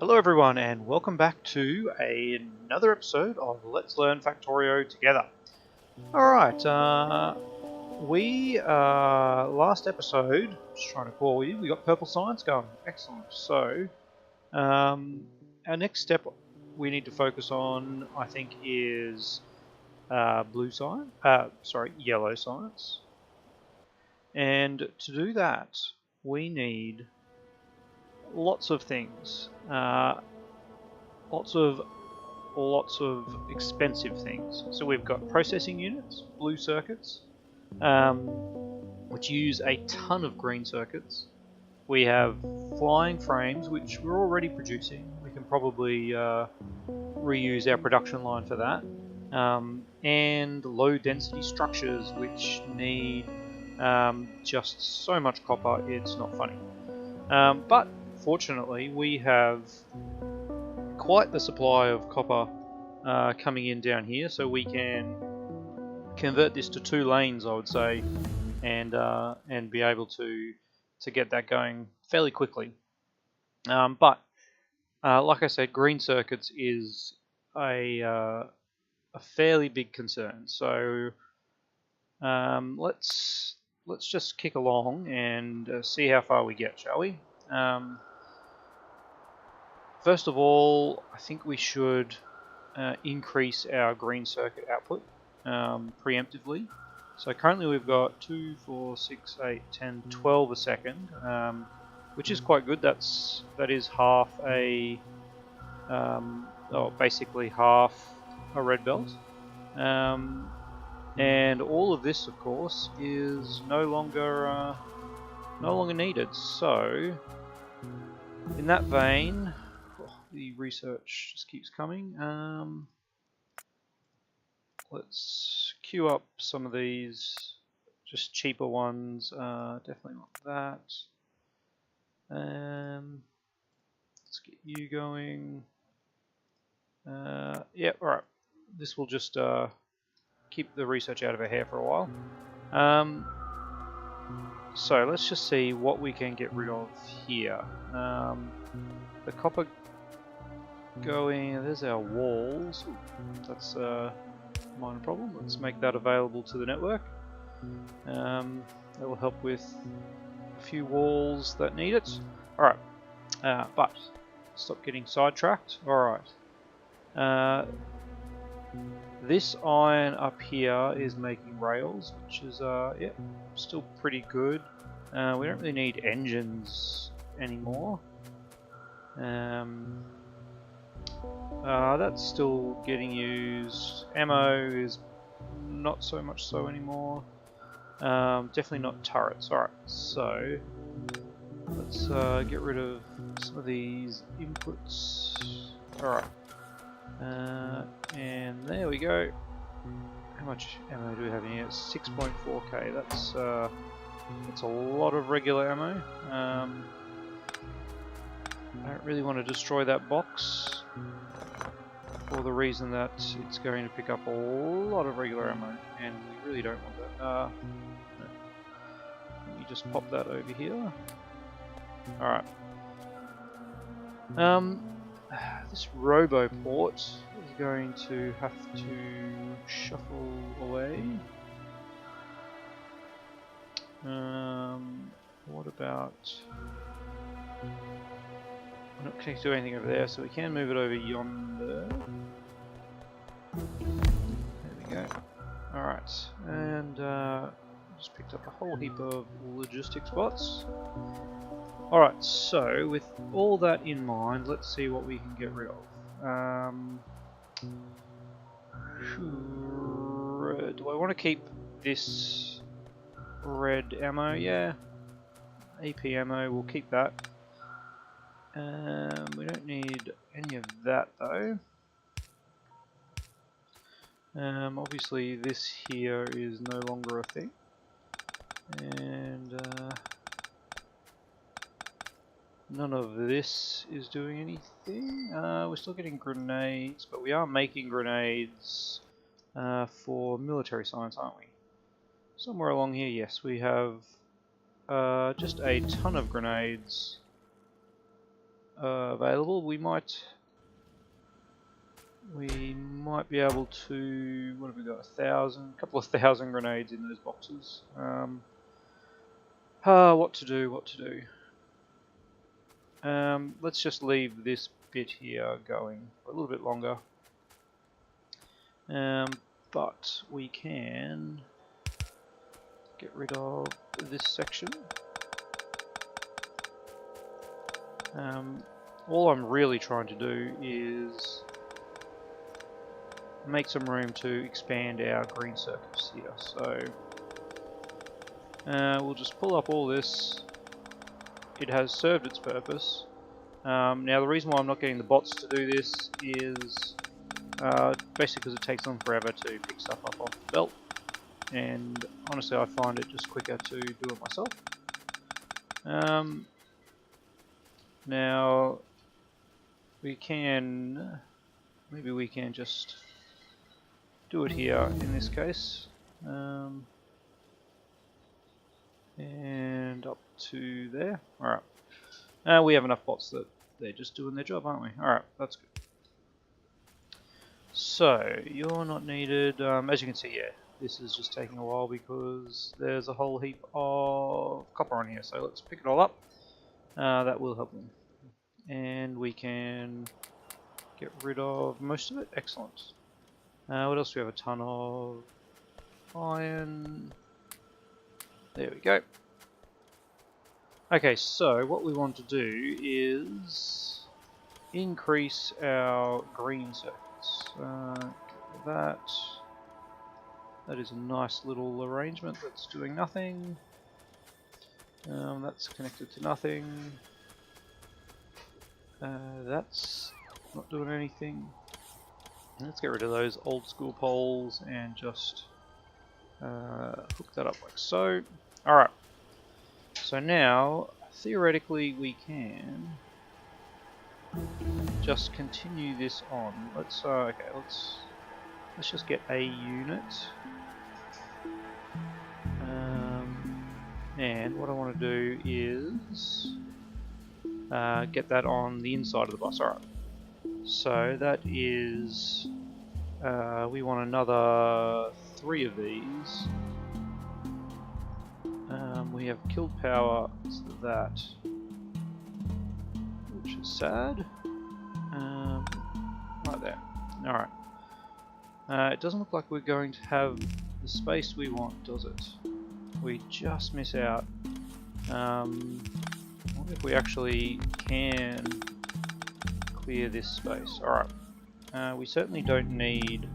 Hello everyone and welcome back to another episode of Let's Learn Factorio together. Alright, last episode, just trying to call you, we got purple science going. Excellent. So, our next step we need to focus on, I think, is yellow science. And to do that, we need lots of things. Lots of expensive things. So we've got processing units, blue circuits, which use a ton of green circuits. We have flying frames, which we're already producing. We can probably reuse our production line for that. And low density structures, which need just so much copper, it's not funny. But fortunately, we have quite the supply of copper coming in down here, so we can convert this to 2 lanes, I would say, and be able to get that going fairly quickly. But like I said, green circuits is a fairly big concern. So let's just kick along and see how far we get, shall we? First of all, I think we should increase our green circuit output preemptively. So currently we've got 2, 4, 6, 8, 10, 12 a second, which is quite good. That is half a, basically half a red belt. And all of this, of course, is no longer needed. So, in that vein, the research just keeps coming. Let's queue up some of these, just cheaper ones. Definitely not that. Let's get you going. Yeah, alright. This will just keep the research out of our hair for a while. So let's just see what we can get rid of here. The copper going, there's our walls. That's a minor problem. Let's make that available to the network. That will help with a few walls that need it. Alright, but stop getting sidetracked. Alright. This iron up here is making rails, which is yeah, still pretty good. We don't really need engines anymore. That's still getting used. Ammo is not so much so anymore. Definitely not turrets. Alright, so let's get rid of some of these inputs. Alright. And there we go. How much ammo do we have in here? It's 6.4k. That's a lot of regular ammo. I don't really want to destroy that box for the reason that it's going to pick up a lot of regular ammo, and we really don't want that. No. Let me just pop that over here. Alright. This roboport is going to have to shuffle away. What about... I'm not connected to anything over there, so we can move it over yonder. There we go. Alright, and just picked up a whole heap of logistic spots. Alright, so with all that in mind, let's see what we can get rid of. Do I want to keep this red ammo? Yeah. AP ammo, we'll keep that. We don't need any of that though. Obviously this here is no longer a thing. And none of this is doing anything. We're still getting grenades, but we are making grenades for military science, aren't we? Somewhere along here, yes, we have just a ton of grenades available, we might be able to. What have we got? A couple of thousand grenades in those boxes. What to do? What to do? Let's just leave this bit here going for a little bit longer. But we can get rid of this section. All I'm really trying to do is make some room to expand our green circuits here. So we'll just pull up all this. It has served its purpose. Now the reason why I'm not getting the bots to do this is basically because it takes them forever to pick stuff up off the belt, and honestly I find it just quicker to do it myself. Now maybe we can just do it here in this case, and up to there. Alright, we have enough bots that they're just doing their job, aren't we? Alright, that's good. So, you're not needed. As you can see, yeah, this is just taking a while because there's a whole heap of copper on here. So let's pick it all up. That will help them. And we can get rid of most of it. Excellent. What else do we have? A ton of iron. There we go. Okay, so what we want to do is increase our green circuits. That is a nice little arrangement that's doing nothing. That's connected to nothing. That's not doing anything. Let's get rid of those old school poles and just hook that up like so. Alright. So now, theoretically, we can just continue this on. Let's just get a unit. And what I want to do is get that on the inside of the bus. Alright. So that is we want another 3 of these. We have killed power, so that, which is sad. Right there. Alright. It doesn't look like we're going to have the space we want, does it? We just miss out. I wonder if we actually can clear this space. Alright. We certainly don't need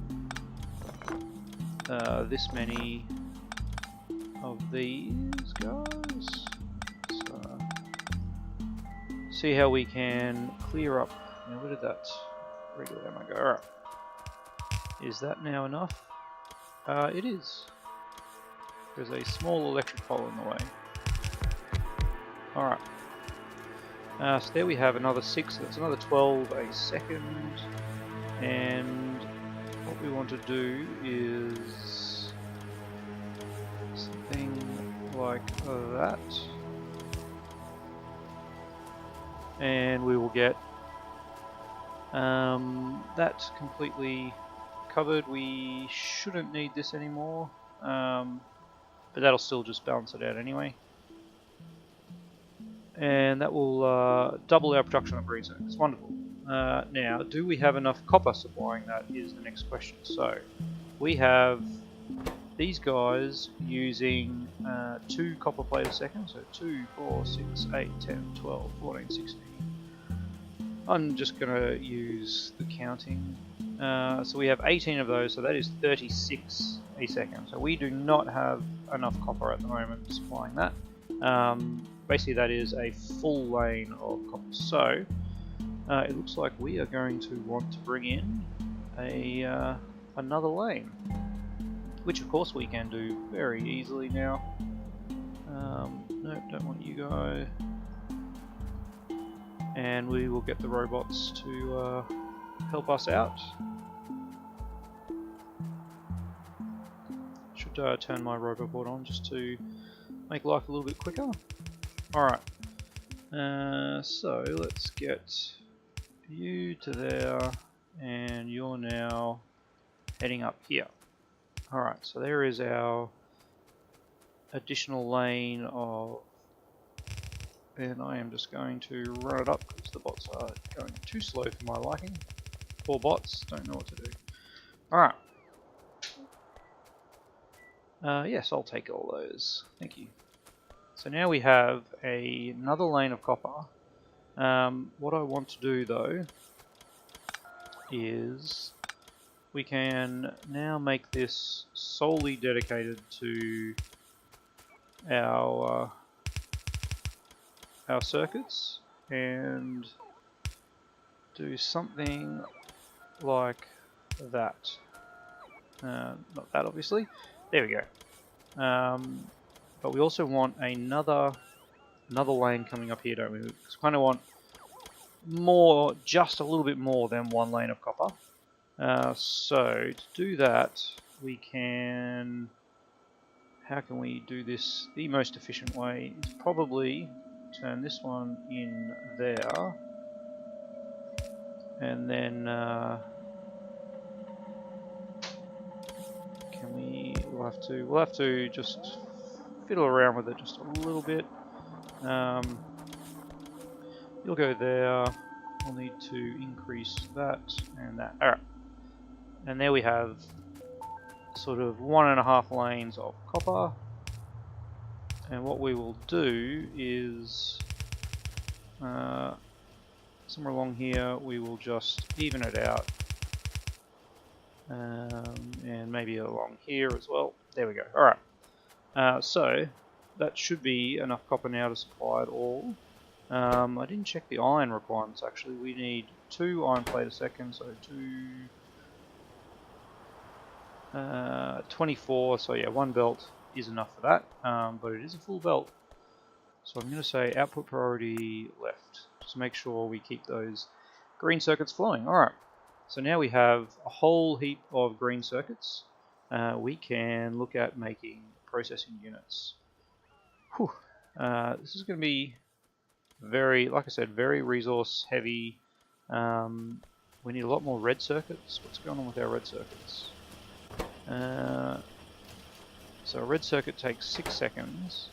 this many of these guys. So, see how we can clear up. Now, where did that regular ammo go? Alright. Is that now enough? It is. There's a small electric pole in the way. Alright. So there we have another 6, that's another 12 a second. And what we want to do is something like that. And we will get that completely covered. We shouldn't need this anymore, but that'll still just balance it out anyway. And that will double our production of green circuits. Wonderful. Now, do we have enough copper supplying that is the next question. So, we have these guys using 2 copper plate a second. So 2, 4, 6, 8, 10, 12, 14, 16. I'm just going to use the counting. So we have 18 of those, so that is 36 a second. So we do not have enough copper at the moment supplying that. Basically that is a full lane of copper. So it looks like we are going to want to bring in another lane, which of course we can do very easily now. No, don't want you guys. And we will get the robots to help us out. Should turn my robot board on just to make life a little bit quicker. Alright, So let's get you to there, and you're now heading up here. Alright, so there is our additional lane of, and I am just going to run it up because the bots are going too slow for my liking. Poor bots, don't know what to do. Alright. Yes, I'll take all those. Thank you. So now we have another lane of copper. What I want to do though is we can now make this solely dedicated to our circuits and do something like that. Not that obviously. There we go. But we also want another lane coming up here, don't we? Because we kind of want more, just a little bit more than one lane of copper. So to do that, we can. How can we do this? The most efficient way is probably turn this one in there, and then can we? We'll have to just fiddle around with it just a little bit. You'll go there. We'll need to increase that and that. Alright. And there we have sort of 1.5 lanes of copper. And what we will do is somewhere along here we will just even it out. And maybe along here as well. There we go. Alright. So that should be enough copper now to supply it all. I didn't check the iron requirements actually. We need 2 iron plate a second, so 24, so yeah, 1 belt is enough for that, but it is a full belt. So I'm going to say output priority left, just to make sure we keep those green circuits flowing. Alright, so now we have a whole heap of green circuits. We can look at making processing units. Whew. This is going to be very, like I said, very resource heavy. We need a lot more red circuits. What's going on with our red circuits? So a red circuit takes 6 seconds.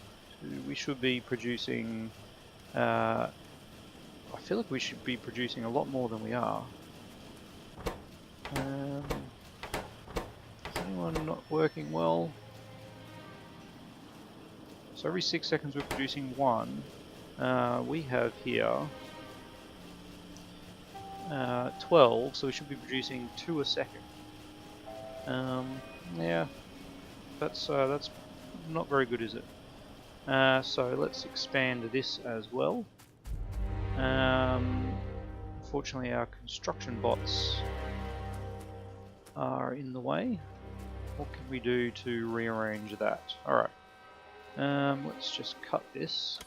We should be producing, I feel like we should be producing a lot more than we are. Is anyone not working well? So every 6 seconds we're producing 1. We have here 12, so we should be producing 2 a second. Yeah, that's not very good, is it? So let's expand this as well. Unfortunately, our construction bots are in the way. What can we do to rearrange that? Alright, let's just cut this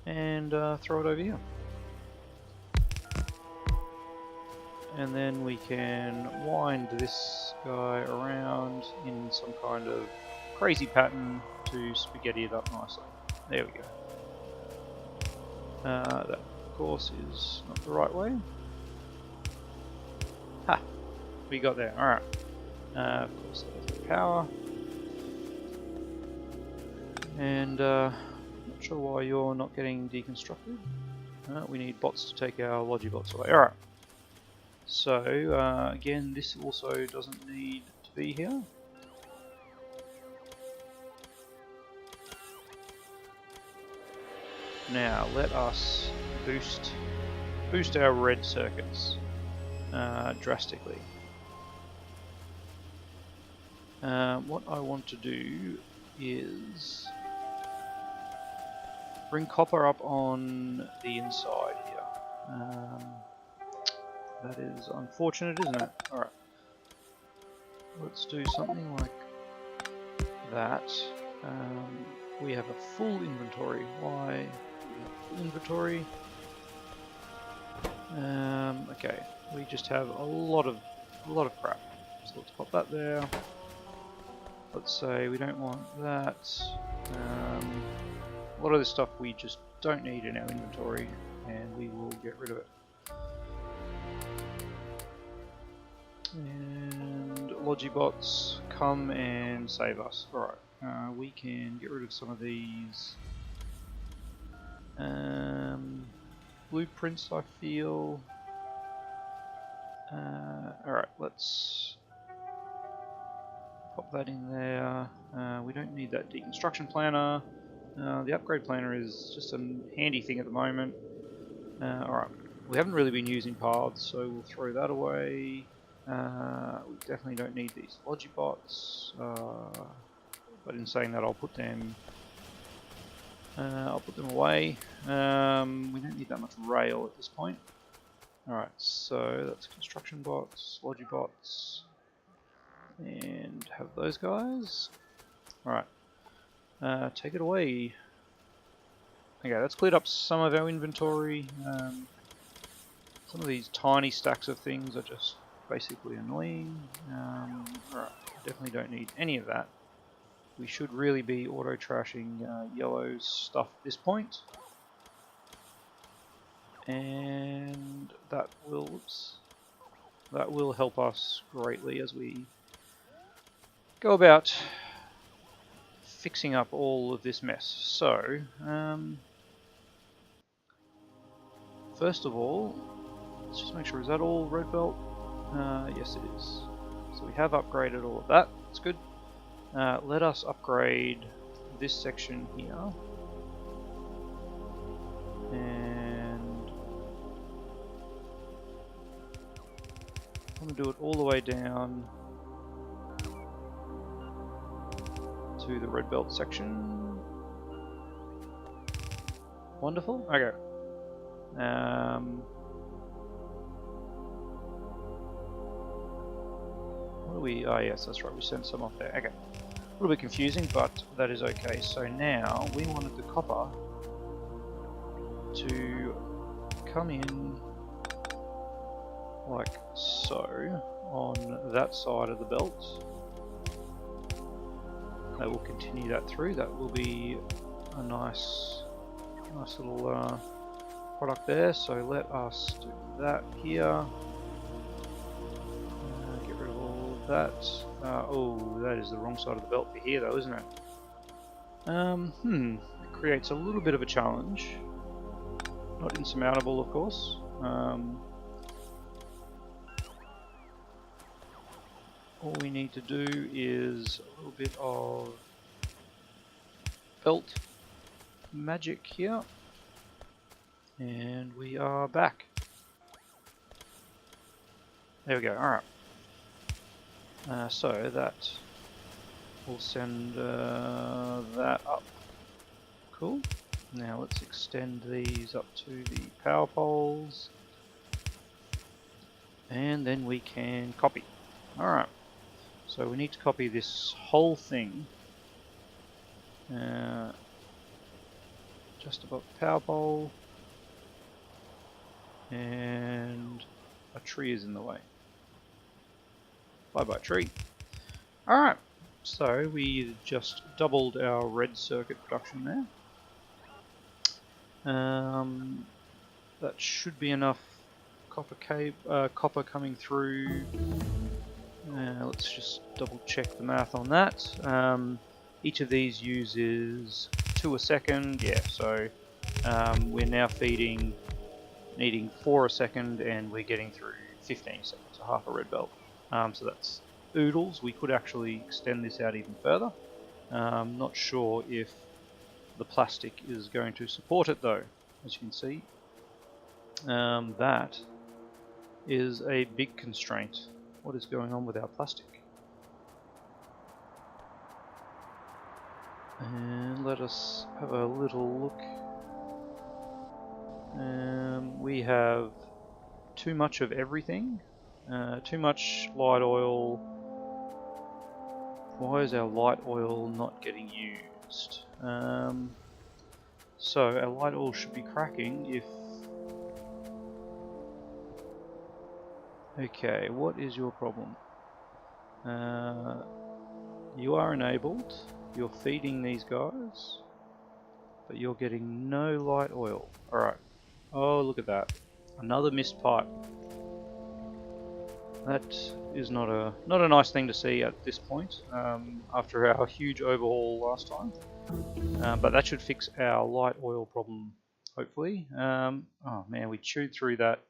and throw it over here. And then we can wind this guy around in some kind of crazy pattern to spaghetti it up nicely. There we go. That, of course, is not the right way. Ha! We got there. Alright. Of course, there's the power. And not sure why you're not getting deconstructed. We need bots to take our Logibots away. Alright. So, again, this also doesn't need to be here. Now, let us boost our red circuits drastically. What I want to do is bring copper up on the inside here. That is unfortunate, isn't it? Alright. Let's do something like that. We have a full inventory. Why? We have full inventory. Okay. We just have a lot of crap. So let's pop that there. Let's say we don't want that. A lot of this stuff we just don't need in our inventory, and we will get rid of it. And Logibots, come and save us. Alright, we can get rid of some of these blueprints, I feel. Alright, let's pop that in there. We don't need that deconstruction planner. The upgrade planner is just a handy thing at the moment. Alright, we haven't really been using paths, so we'll throw that away. We definitely don't need these Logibots, but in saying that I'll put them away. We don't need that much rail at this point. Alright, so that's construction bots, Logibots, and have those guys. Alright, take it away. Okay, that's cleared up some of our inventory. Some of these tiny stacks of things are just basically annoying. Alright, definitely don't need any of that. We should really be auto-trashing yellow stuff at this point. And that will help us greatly as we go about fixing up all of this mess. So, first of all, let's just make sure, is that all red belt? Yes it is. So we have upgraded all of that, that's good. Let us upgrade this section here. And I'm going to do it all the way down to the red belt section. Wonderful. Okay. What do we? Oh yes, that's right. We sent some off there. Okay. A little bit confusing, but that is okay. So now we wanted the copper to come in like so on that side of the belt. That will continue that through. That will be a nice little product there. So let us do that here. Get rid of all of that. Oh, that is the wrong side of the belt for here, though, isn't it? It creates a little bit of a challenge. Not insurmountable, of course. All we need to do is a little bit of belt magic here, and we are back. There we go. Alright. So that will send that up. Cool. Now let's extend these up to the power poles, and then we can copy. Alright. So we need to copy this whole thing just above the power pole, and a tree is in the way. Bye bye tree. Alright, so we just doubled our red circuit production there. That should be enough copper coming through. Let's just double check the math on that. Each of these uses 2 a second, yeah, so we're now needing 4 a second, and we're getting through 15 seconds, so half a red belt. So that's oodles. We could actually extend this out even further. Not sure if the plastic is going to support it though. As you can see, that is a big constraint. What is going on with our plastic? And let us have a little look. We have too much of everything. Too much light oil. Why is our light oil not getting used? So our light oil should be cracking if... Okay, what is your problem? You are enabled. You're feeding these guys, but you're getting no light oil. Alright. Oh, look at that. Another missed pipe. That is not a nice thing to see at this point, after our huge overhaul last time. But that should fix our light oil problem, hopefully. Oh man, we chewed through that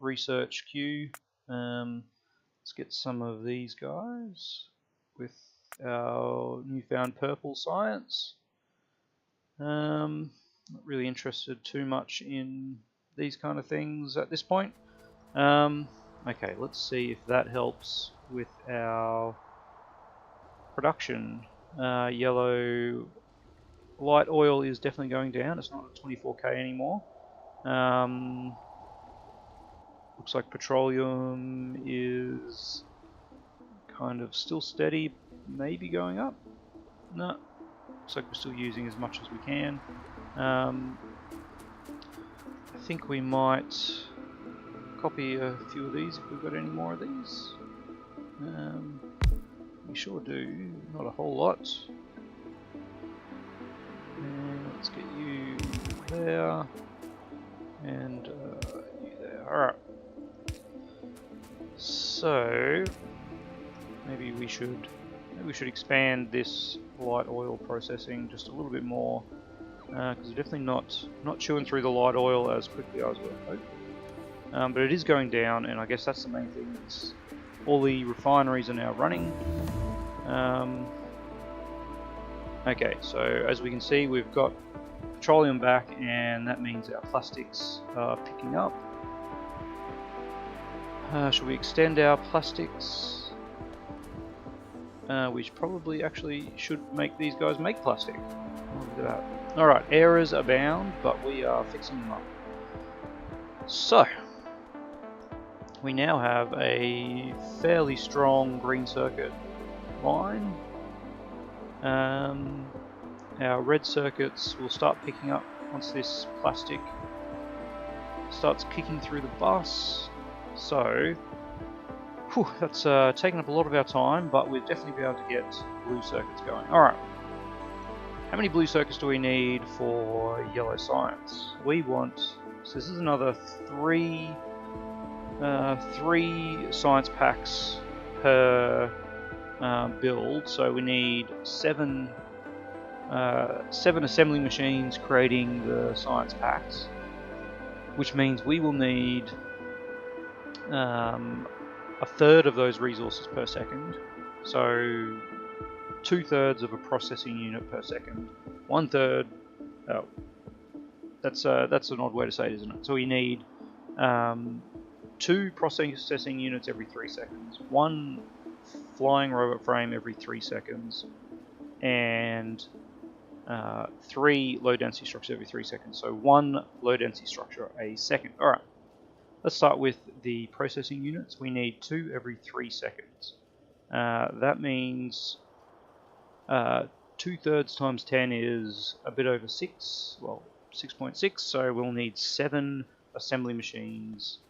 research queue. Let's get some of these guys with our newfound purple science. Not really interested too much in these kind of things at this point. Okay, let's see if that helps with our production. Yellow light oil is definitely going down. It's not at 24k anymore. Looks like petroleum is kind of still steady, maybe going up. No, looks like we're still using as much as we can. I think we might copy a few of these if we've got any more of these. We sure do, not a whole lot. And let's get you there, and you there. Alright. So maybe we should expand this light oil processing just a little bit more, because we're definitely not chewing through the light oil as quickly as we hope. But it is going down, and I guess that's the main thing. It's all the refineries are now running. Okay, so as we can see, we've got petroleum back, and that means our plastics are picking up. Should we extend our plastics? We probably actually should make these guys make plastic. Look at that. Alright, errors abound, but we are fixing them up. So, we now have a fairly strong green circuit line. Our red circuits will start picking up once this plastic starts kicking through the bus. So, that's taken up a lot of our time, but we'll definitely be able to get blue circuits going. Alright, how many blue circuits do we need for yellow science? We want, so this is another three science packs per build, so we need seven assembly machines creating the science packs, which means we will need a third of those resources per second, so 2/3 of a processing unit per second. 1/3, oh, that's an odd way to say it, isn't it? So we need 2 processing units every 3 seconds, 1 flying robot frame every 3 seconds, and 3 low density structures every 3 seconds. So 1 low density structure a second. Alright, let's start with the processing units. We need 2 every 3 seconds. That means 2/3 times 10 is a bit over 6, well 6.6, so we'll need 7 assembly machines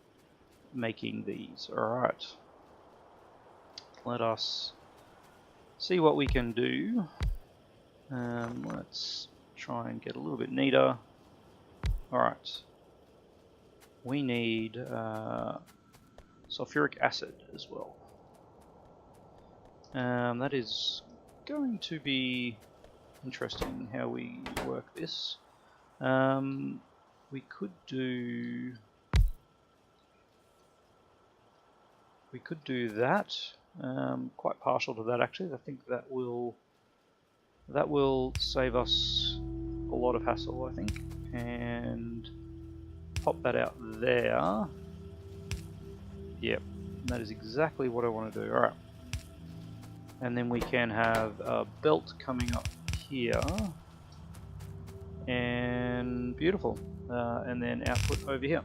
making these. Alright, let us see what we can do. Let's try and get a little bit neater. Alright, we need sulfuric acid as well. That is going to be interesting how we work this. We could do that. Quite partial to that actually. I think that will save us a lot of hassle, I think, and pop that out there. Yep, that is exactly what I want to do. Alright, and then we can have a belt coming up here, and beautiful, and then output over here.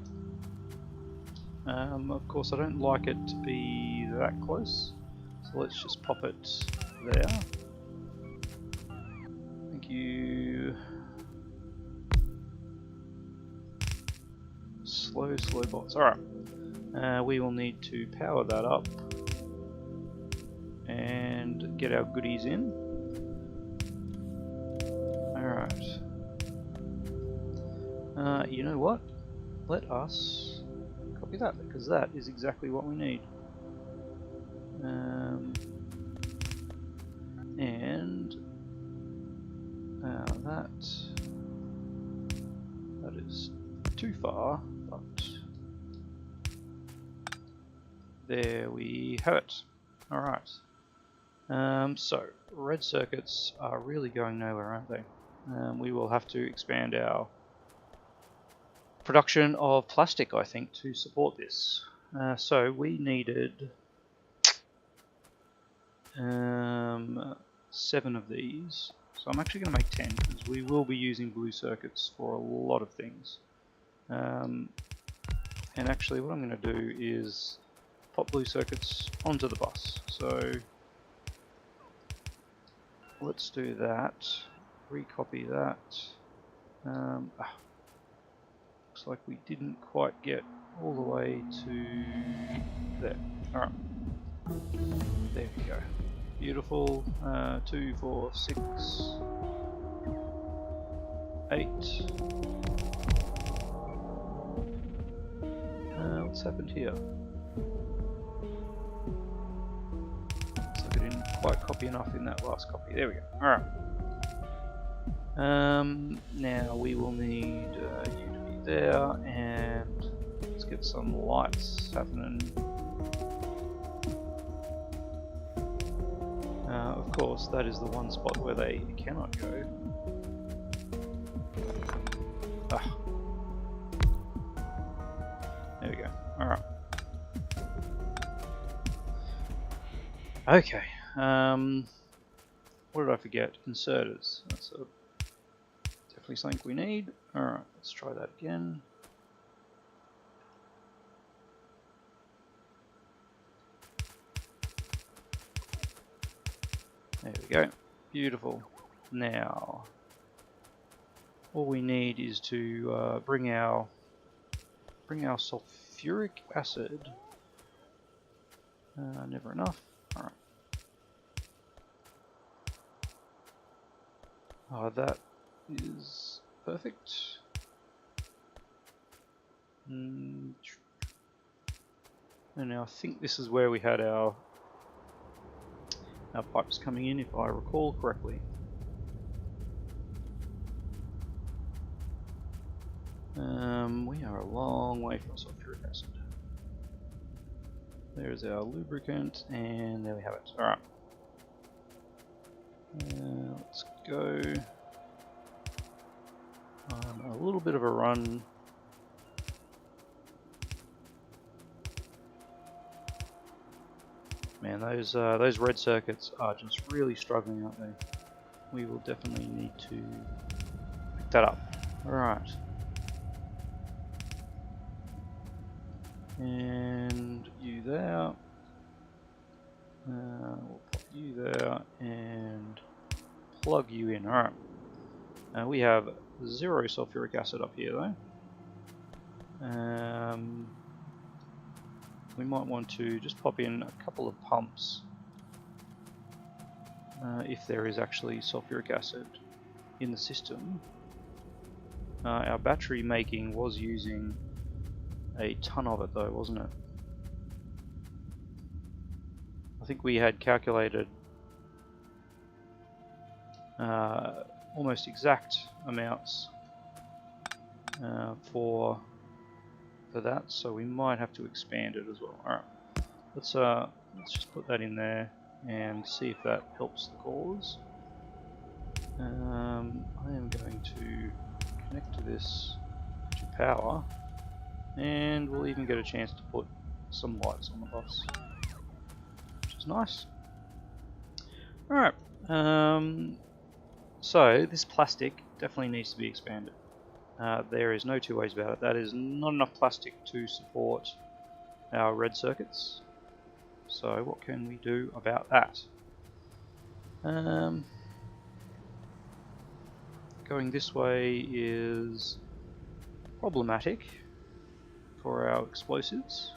Of course I don't like it to be that close, so let's just pop it there. Thank you. Slow bots. Alright, we will need to power that up and get our goodies in. Alright. You know what? Let us copy that, because that is exactly what we need. And that is too far, but there we have it. Alright. So, red circuits are really going nowhere, aren't they? We will have to expand our production of plastic, I think, to support this. So we needed 7 of these. So I'm actually going to make 10, because we will be using blue circuits for a lot of things. And actually what I'm going to do is pop blue circuits onto the bus. So let's do that. Recopy that. Looks like we didn't quite get all the way to there. Alright. There we go. Beautiful. 2, 4, 6, 8. What's happened here? Looks like I didn't quite copy enough in that last copy. There we go. Alright. Now we will need you to be there, and let's get some lights happening. Of course, that is the one spot where they cannot go. Ah. There we go. Alright. Okay. What did I forget? Inserters. That's definitely something we need. Alright, let's try that again. There we go. Beautiful. Now, all we need is to bring our sulfuric acid. Never enough. Alright. That is perfect. And now I think this is where we had our pipes coming in, if I recall correctly. We are a long way from sulfuric acid. There's our lubricant, and there we have it. Alright. Let's go on a little bit of a run. Man, those red circuits are just really struggling, aren't they? We will definitely need to pick that up. Alright. And you there. We'll pop you there and plug you in. Alright. We have 0 sulfuric acid up here though. We might want to just pop in a couple of pumps if there is actually sulfuric acid in the system. Our battery making was using a ton of it though, wasn't it? I think we had calculated almost exact amounts for that, so we might have to expand it as well. Alright, let's just put that in there and see if that helps the cause. I am going to connect to this to power, and we'll even get a chance to put some lights on the bus, which is nice. Alright, so this plastic definitely needs to be expanded. There is no two ways about it. That is not enough plastic to support our red circuits. So what can we do about that? Going this way is problematic for our explosives.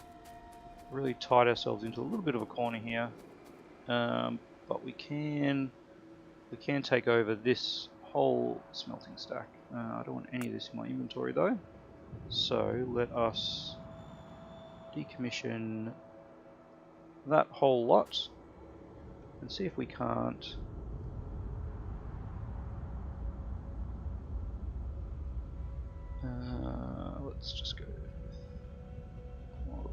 Really tied ourselves into a little bit of a corner here. But but we can take over this whole smelting stack. I don't want any of this in my inventory though, so let us decommission that whole lot and see if we can't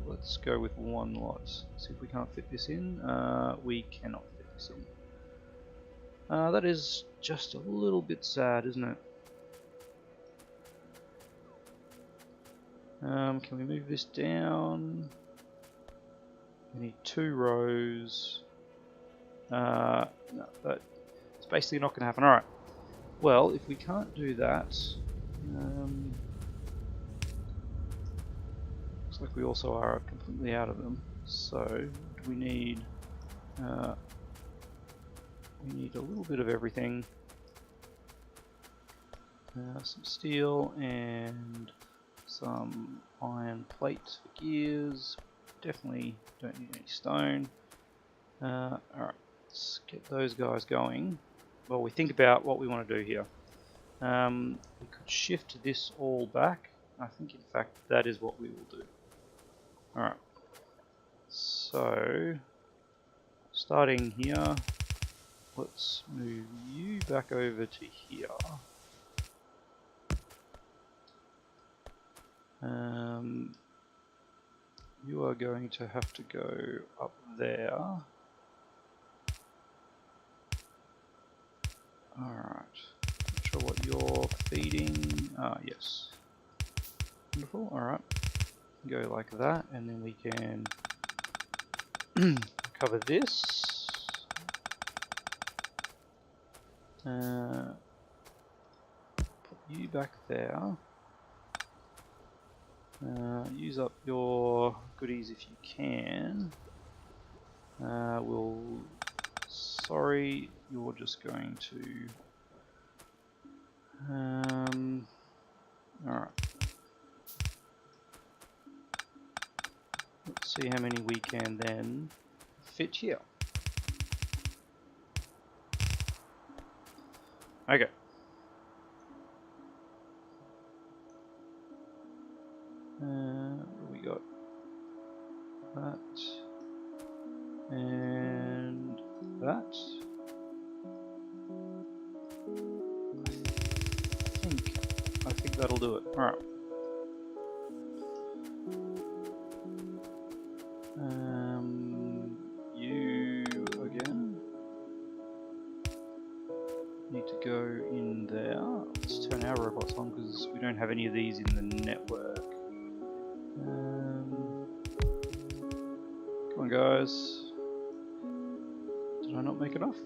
let's go with one lot. See if we can't fit this in. We cannot fit this in. That is just a little bit sad, isn't it? Can we move this down? We need 2 rows. No, it's basically not going to happen. Alright. Well, if we can't do that, looks like we also are completely out of them. So we need a little bit of everything. Some steel and some iron plate for gears. Definitely don't need any stone. Alright, let's get those guys going. Well, we think about what we want to do here. We could shift this all back. I think in fact that is what we will do. Alright, so starting here, let's move you back over to here. You are going to have to go up there. Alright, not sure what you're feeding. Ah, yes. Wonderful, alright. Go like that, and then we can cover this. Put you back there. Use up your goodies if you can. Sorry, you're just going to. Alright. Let's see how many we can then fit here. Okay. We got that and that. I think that'll do it. All right. You again need to go in there. Let's turn our robots on because we don't have any of these in the network. Come on, guys. Did I not make enough?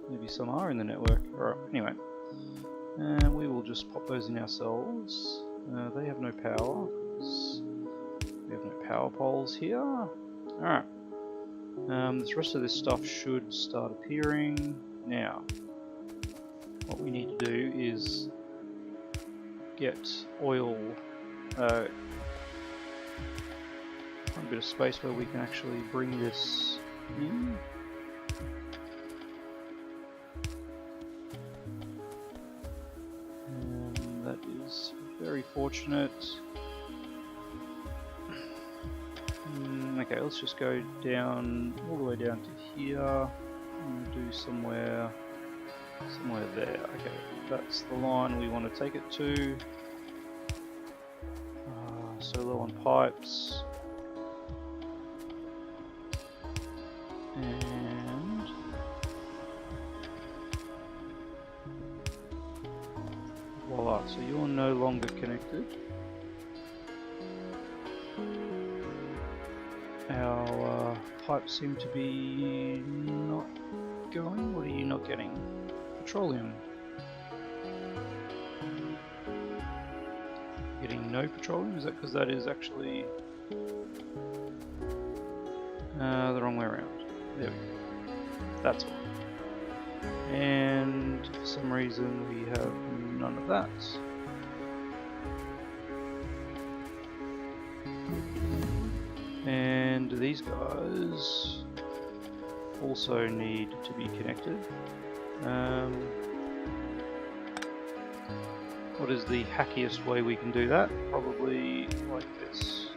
Maybe some are in the network. Alright, anyway. We will just pop those in ourselves. They have no power. We have no power poles here. Alright. The rest of this stuff should start appearing now. What we need to do is get oil, find a bit of space where we can actually bring this in. That is very fortunate. Okay, let's just go down, all the way down to here, and do somewhere there. Okay, that's the line we want to take it to. So low on pipes. And voila, so you're no longer connected. Our pipes seem to be not going. What are you not getting? Petroleum. Getting no petroleum? Is that because that is actually the wrong way around? There we go. That's one. And for some reason we have none of that. And these guys also need to be connected. What is the hackiest way we can do that? Probably like this.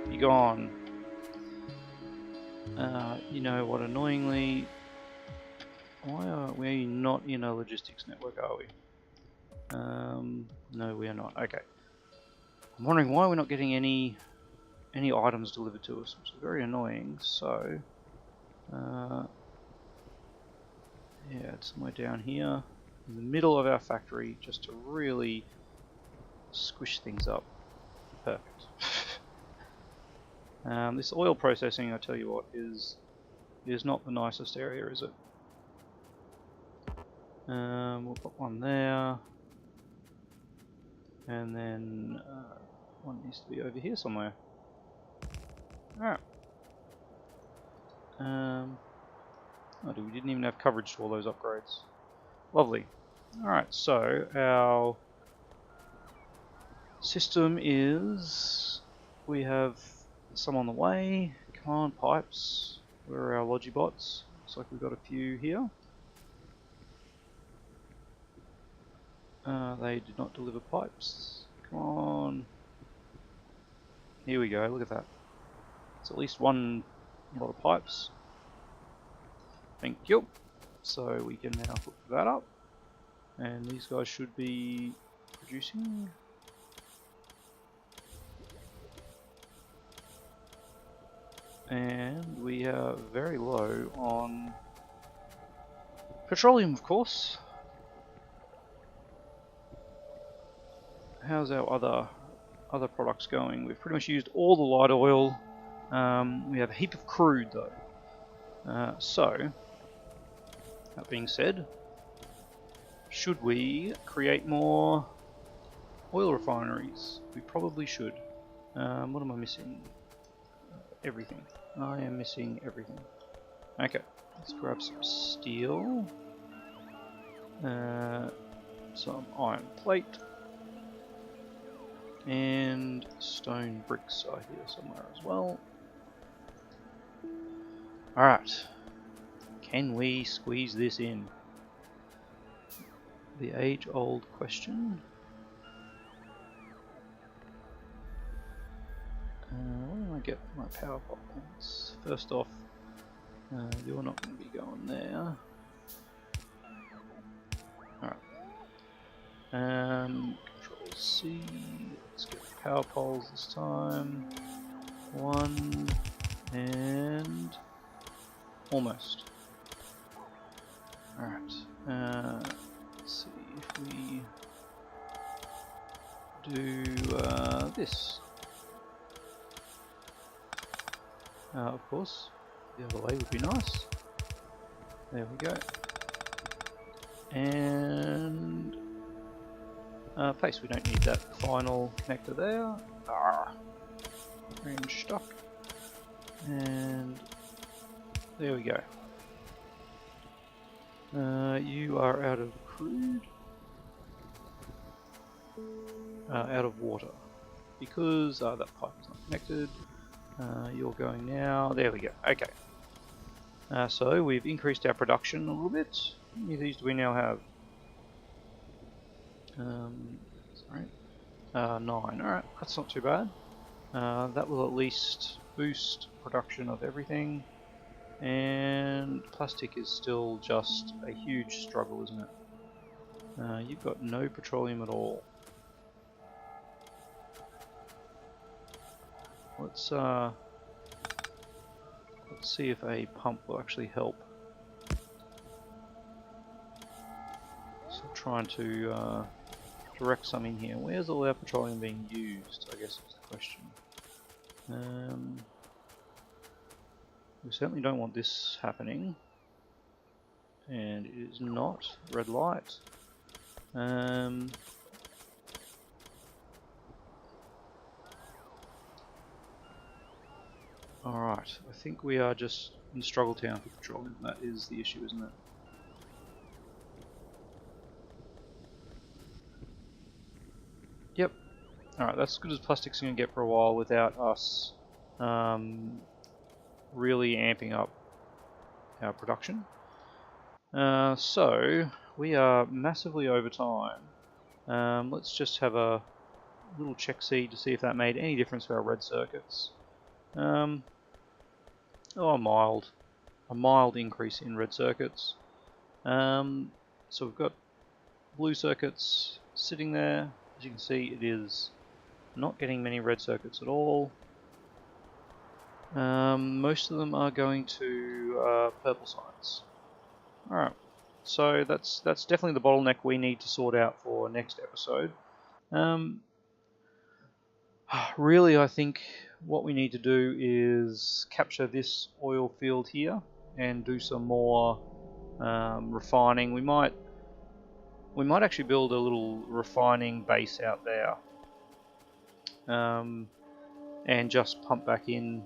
Be gone. You know what, annoyingly, why are we not in a logistics network, are we? No, we are not. Okay. I'm wondering why we're not getting any items delivered to us, which is very annoying. So, yeah, it's somewhere down here in the middle of our factory, just to really squish things up. Perfect. This oil processing, I tell you what, is not the nicest area, is it? We'll put one there, and then one needs to be over here somewhere. Alright. Oh, we didn't even have coverage to all those upgrades. Lovely. Alright, so our system is, we have some on the way. Command pipes. Where are our Logibots? Looks like we've got a few here. They did not deliver pipes. Come on. Here we go, look at that. It's at least one lot of pipes. Thank you. So we can now hook that up. And these guys should be producing. And we are very low on petroleum, of course. How's our other products going? We've pretty much used all the light oil. We have a heap of crude though. So, that being said, should we create more oil refineries? We probably should. What am I missing? Everything. I am missing everything. Okay, let's grab some steel. Some iron plate. And stone bricks are here somewhere as well. Alright. Can we squeeze this in? The age-old question. Where do I get my power pop points? First off, you're not going to be going there. Alright. Control C. Let's get the power poles this time. One and almost. Alright. Let's see if we do this. Of course, the other way would be nice. There we go. And paste, we don't need that final connector there. Unstuck. And there we go. You are out of crude. Out of water. Because that pipe is not connected. You're going now. There we go. Okay. So we've increased our production a little bit. How many of these do we now have? Sorry. 9. Alright, that's not too bad. That will at least boost production of everything. And plastic is still just a huge struggle, isn't it? You've got no petroleum at all. Let's see if a pump will actually help. So trying to direct some in here. Where's all our petroleum being used, I guess is the question. We certainly don't want this happening. And it is not. Red light. Alright, I think we are just in struggle town for petroleum. That is the issue, isn't it? Yep. Alright, that's as good as plastic's going to get for a while without us really amping up our production. So, we are massively over time. Let's just have a little check-see to see if that made any difference to our red circuits. Oh, a mild increase in red circuits. So we've got blue circuits sitting there. As you can see, it is not getting many red circuits at all. Most of them are going to purple signs. Alright, so that's definitely the bottleneck we need to sort out for next episode. Really, I think what we need to do is capture this oil field here and do some more refining. We might actually build a little refining base out there, and just pump back in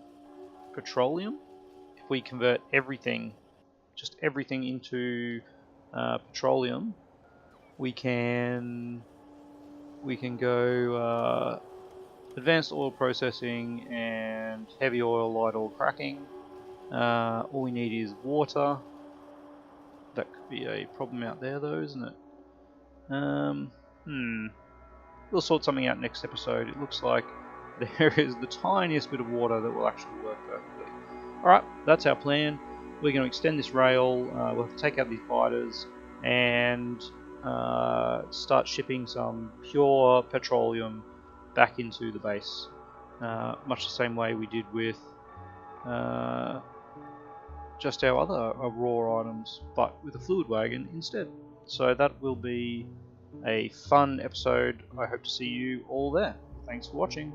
petroleum. If we convert everything, just everything into petroleum, we can go advanced oil processing and heavy oil, light oil cracking. All we need is water. That could be a problem out there though, isn't it? We'll sort something out next episode. It looks like there is the tiniest bit of water that will actually work perfectly. Alright, that's our plan. We're going to extend this rail, we'll have to take out these biters and start shipping some pure petroleum back into the base. Much the same way we did with just our other raw items, but with a fluid wagon instead. So that will be a fun episode. I hope to see you all there. Thanks for watching.